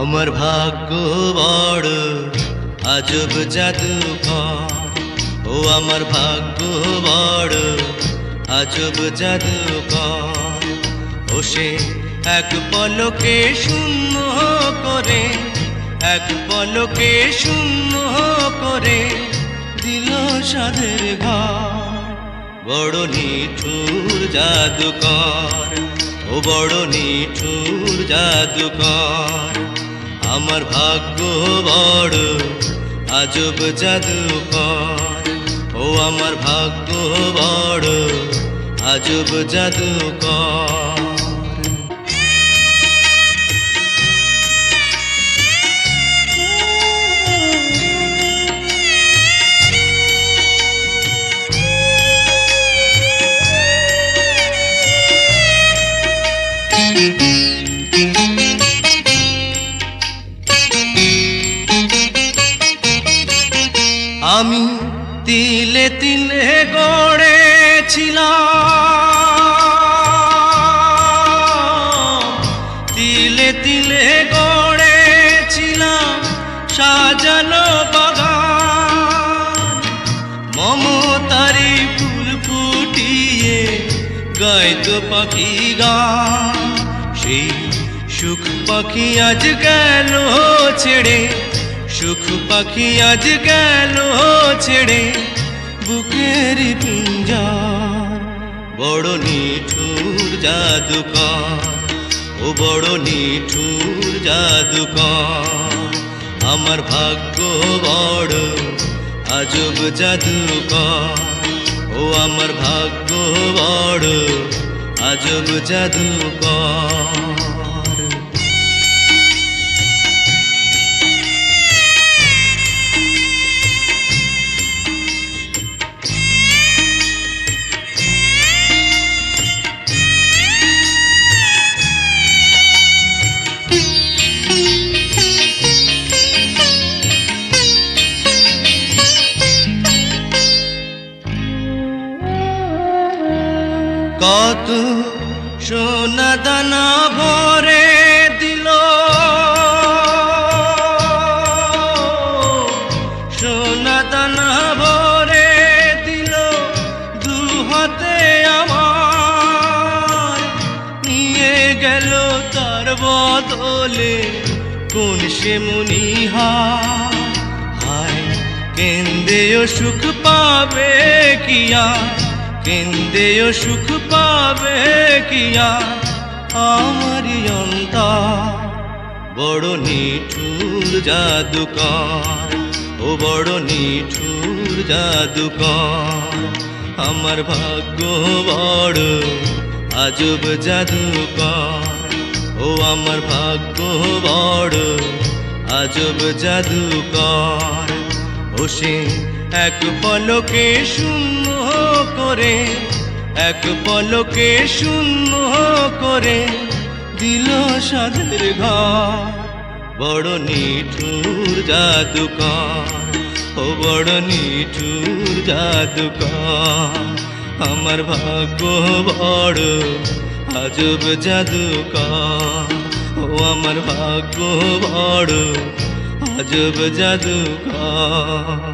আমার ভাগ্য বড় আজব জাদুকর, ও আমার ভাগ্য বড় আজব জাদুকর। ও সে এক পলকে শূন্য করে, এক পলকে শূন্য করে দিল সাধের ঘর। বড় নিঠুর জাদুকর, ও বড় নিঠুর জাদুকর। আমার ভাগ্য বড় আজব জাদুকর, ও আমার ভাগ্য বড় আজব জাদুকর। আমি তিলে তিলে গড়েছিলাম, তিলে তিলে গড়েছিলাম সাজানো বাগান। মমতারি ফুল ফুটিয়ে গাইতো পাখি গান। সেই সুখ পাখি আজ গেল ছেড়ে, সুখ পাখি আজ গেল ছেড়ে বুকের পিঞ্জর। বড় নিঠুর জাদুকর, ও বড় নিঠুর জাদুকর। আমার ভাগ্য বড় আজব জাদুকর, ও আমার ভাগ্য বড় আজব জাদুকর। কত সোনা দানা ভরে দিল, সোনা দানা ভরে দিল দু হাতে আমার। নিয়ে গেল তার বদলে কোন সে মনিহার। হায় কেন্দেও সুখ পাবে কিয়া, কেন্দেও সুখ পাবে কিয়া আমারি অন্তর। বড় নিঠুর জাদুকর, ও বড় নিঠুর জাদুকর। আমার ভাগ্য বড় আজব জাদুকর, ও আমার ভাগ্য বড় আজব জাদুকর। ও সে এক পলকে শূন্য করে, এক পলকে শূন্য করে দিল সাধের ঘর। বড় নিঠুর জাদুকর, ও বড় নিঠুর জাদুকর। আমার ভাগ্য বড় আজব জাদুকর, ও আমার ভাগ্য বড় আজব জাদুকর।